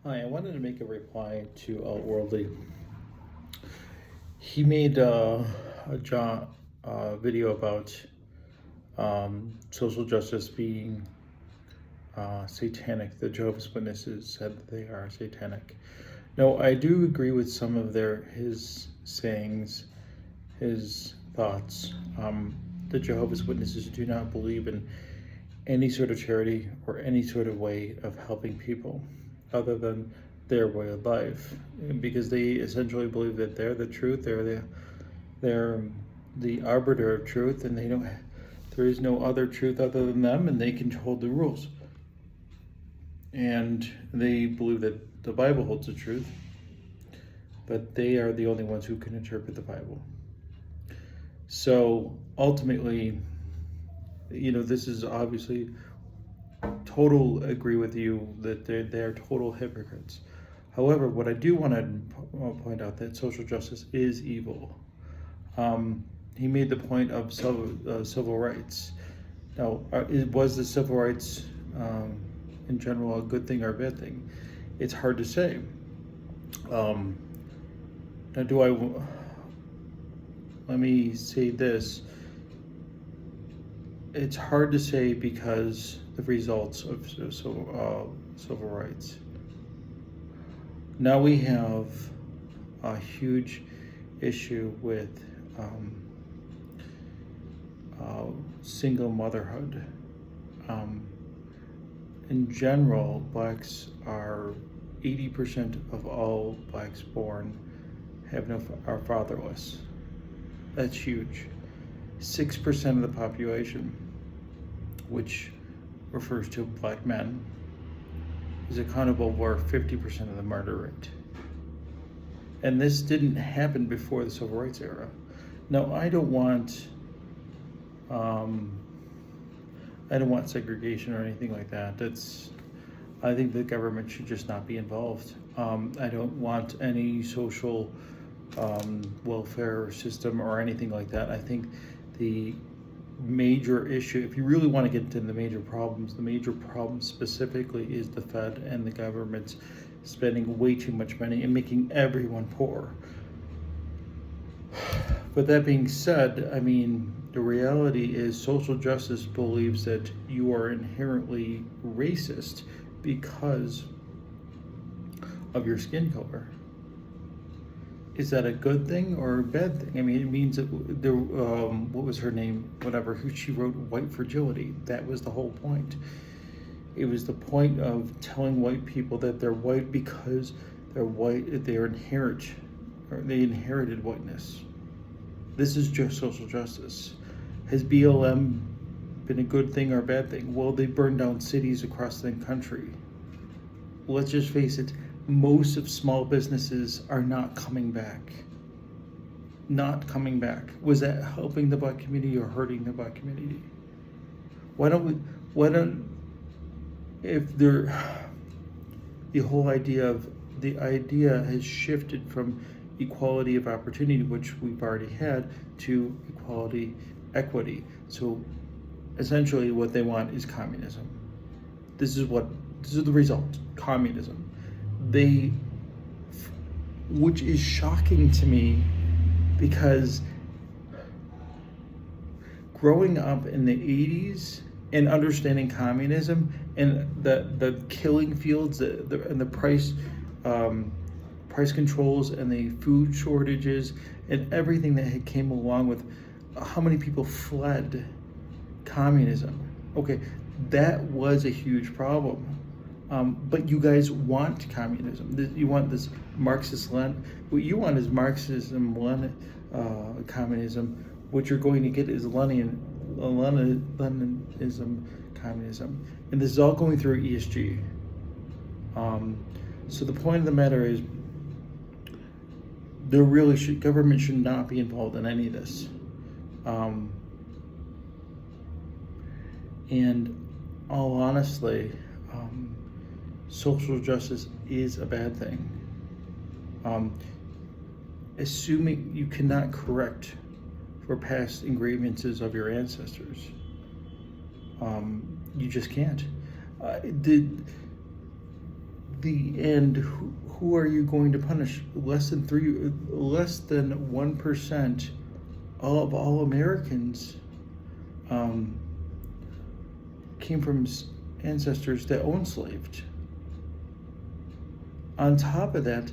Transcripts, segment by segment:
Hi, I wanted to make a reply to Outworldly. He made a video about social justice being satanic. The Jehovah's Witnesses said that they are satanic. No, I do agree with some of his sayings, his thoughts. The Jehovah's Witnesses do not believe in any sort of charity or any sort of way of helping people other than their way of life, because they essentially believe that they're the truth, they're the arbiter of truth, and there is no other truth other than them, and they control the rules. And they believe that the Bible holds the truth, but they are the only ones who can interpret the Bible. So ultimately, this is obviously total agree with you that they're total hypocrites. However, what I do want to point out that social justice is evil. He made the point of civil rights. Now, was the civil rights in general a good thing or a bad thing? It's hard to say. Now, let me say this. It's hard to say because the results of civil rights. Now we have a huge issue with single motherhood. In general, blacks are 80% of all blacks born are fatherless. That's huge. 6% of the population, which refers to black men, is accountable for 50% of the murder rate. And this didn't happen before the civil rights era. Now, I don't want segregation or anything like that. I think the government should just not be involved. I don't want any social welfare system or anything like that. I think the major issue, if you really want to get into the major problem specifically is the Fed and the government spending way too much money and making everyone poor. But that being said, I mean, the reality is social justice believes that you are inherently racist because of your skin color. Is that a good thing or a bad thing? I mean, it means that what was her name? Whatever, who she wrote White Fragility. That was the whole point. It was the point of telling white people that they're white because they're white, they inherited whiteness. This is just social justice. Has BLM been a good thing or a bad thing? Well, they burned down cities across the country. Let's just face it, most of small businesses are not coming back. Not coming back. Was that helping the black community or hurting the black community? The idea has shifted from equality of opportunity, which we've already had, to equity. So essentially what they want is communism. This is the result, communism. Which is shocking to me because growing up in the 80s and understanding communism and the killing fields and the price controls and the food shortages and everything that had came along with how many people fled communism. Okay, that was a huge problem. But you guys want communism. You want this Marxist-Lenin. What you want is Marxism, communism. What you're going to get is Leninism, communism. And this is all going through ESG. So the point of the matter is, government should not be involved in any of this. And all honestly, social justice is a bad thing. Assuming you cannot correct for past grievances of your ancestors, you just can't. the end, who are you going to punish? Less than 1% of all Americans came from ancestors that owned slaves. On top of that,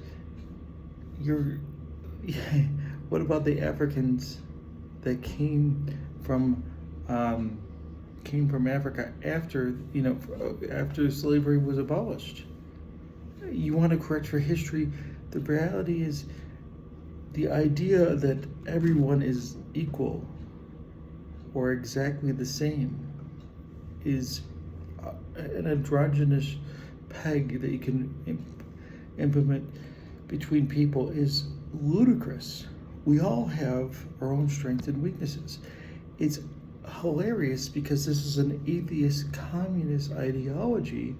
what about the Africans that came from Africa after slavery was abolished? You want to correct for history? The reality is, the idea that everyone is equal or exactly the same is an androgynous peg that you can implement between people is ludicrous. We all have our own strengths and weaknesses. It's hilarious because this is an atheist communist ideology,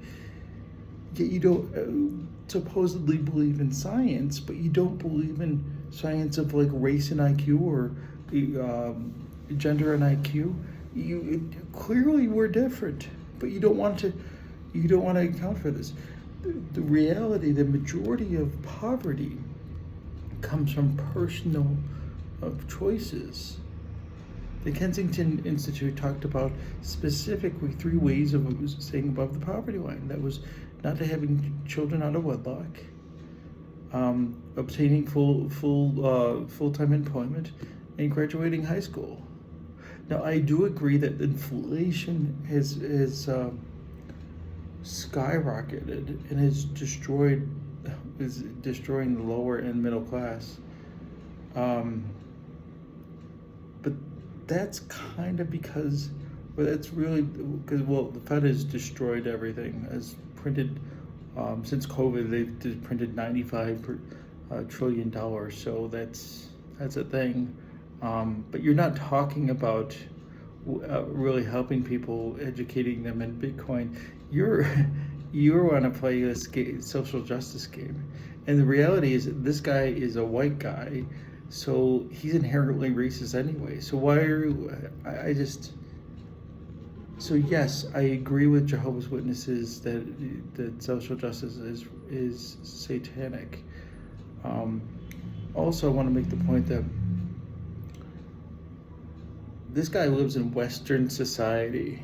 yet you don't supposedly believe in science, but you don't believe in science of like race and IQ or gender and IQ. Clearly we're different, but you don't want to account for this. The reality, the majority of poverty comes from personal choices. The Kensington Institute talked about specifically 3 ways of staying above the poverty line. That was not having children out of wedlock, obtaining full-time employment, and graduating high school. Now, I do agree that inflation has skyrocketed and is destroying the lower and middle class. But that's kind of because, the Fed has destroyed everything. As printed, since COVID, they've printed $95 trillion. So that's a thing. But you're not talking about really helping people, educating them in Bitcoin. You want to play a social justice game, and the reality is this guy is a white guy, so he's inherently racist anyway. So why are you? So yes, I agree with Jehovah's Witnesses that social justice is satanic. Also, I want to make the point that this guy lives in Western society.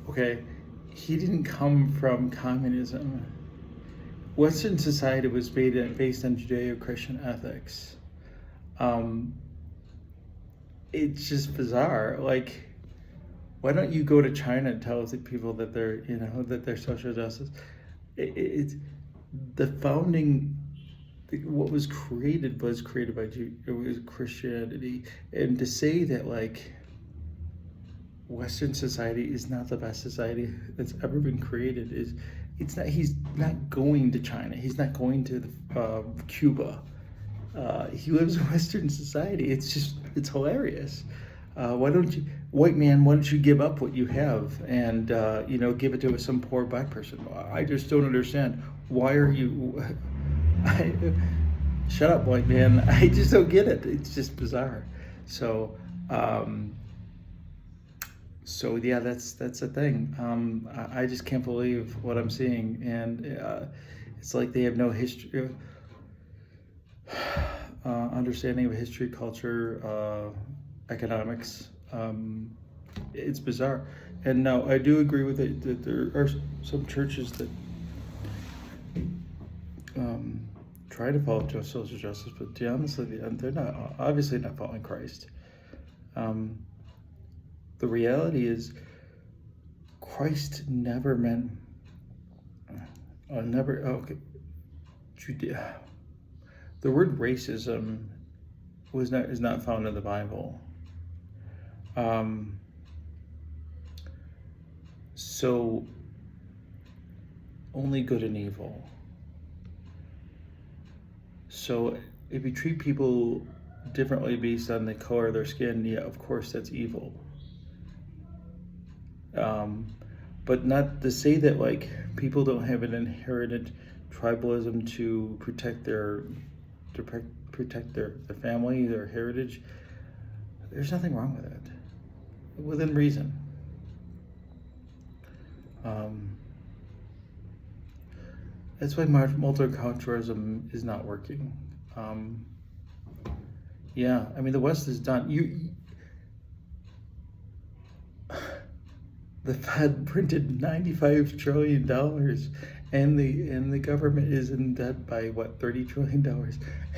Okay, he didn't come from communism. Western society was based on Judeo-Christian ethics. It's just bizarre. Like, why don't you go to China and tell the people that they're social justice? It's the founding. What was created by Christianity, and to say that like Western society is not the best society that's ever been created it's not. He's not going to China. He's not going to Cuba. He lives in Western society. It's hilarious. Why don't you, white man? Why don't you give up what you have and give it to some poor black person? I just don't understand. Why are you? Shut up, white man. I just don't get it. It's just bizarre. So yeah, that's the thing. I just can't believe what I'm seeing, and it's like they have no history, understanding of history, culture, economics. It's bizarre. And now I do agree with it that there are some churches that try to follow social justice, but to be honest with you, they're obviously not following Christ. The reality is, Christ never meant Judea. The word racism is not found in the Bible. So only good and evil. So if you treat people differently based on the color of their skin, yeah, of course that's evil. But not to say that like people don't have an inherited tribalism to protect their family, their heritage. There's nothing wrong with it, within reason. That's why multiculturalism is not working. Um, yeah, I mean the West is done. The Fed printed $95 trillion, and the government is in debt by what, $30 trillion,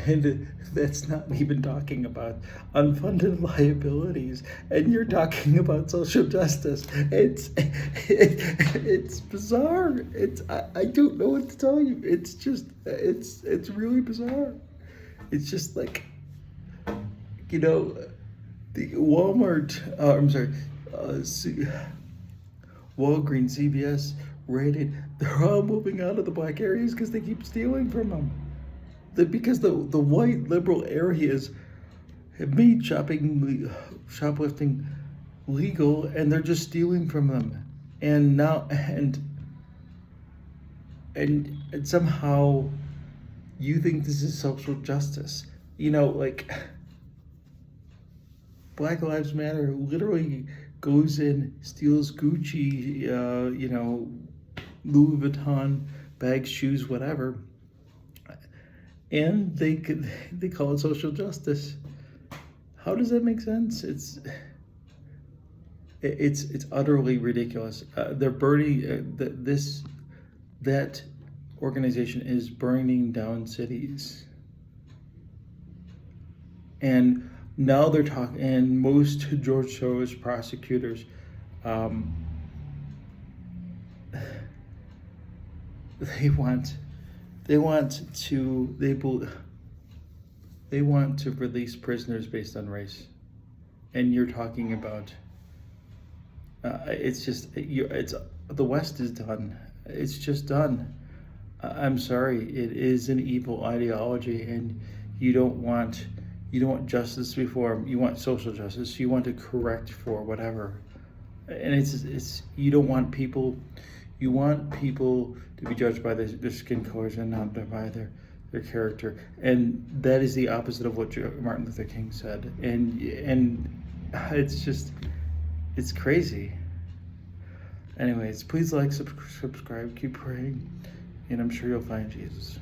and that's not even talking about unfunded liabilities. And you're talking about social justice. It's bizarre. I don't know what to tell you. It's just it's really bizarre. It's just like, you know, the Walmart. I'm sorry. Walgreens, CVS, Rite, they're all moving out of the black areas because they keep stealing from them. Because the white liberal areas have made shoplifting legal, and they're just stealing from them. And now and somehow you think this is social justice. You know, like Black Lives Matter literally goes in, steals Gucci, Louis Vuitton bags, shoes, whatever, and they call it social justice. How does that make sense? It's utterly ridiculous. They're burning that organization is burning down cities, and now they're talking, and most George Soros prosecutors, they want to release prisoners based on race, and you're talking about it's the West is done. It's just done. I'm sorry, it is an evil ideology, and you don't want justice reform. You want social justice. You want to correct for whatever, and it's you don't want people. You want people to be judged by their skin colors and not by their character, and that is the opposite of what Martin Luther King said. And it's crazy. Anyways, please like, subscribe, keep praying, and I'm sure you'll find Jesus.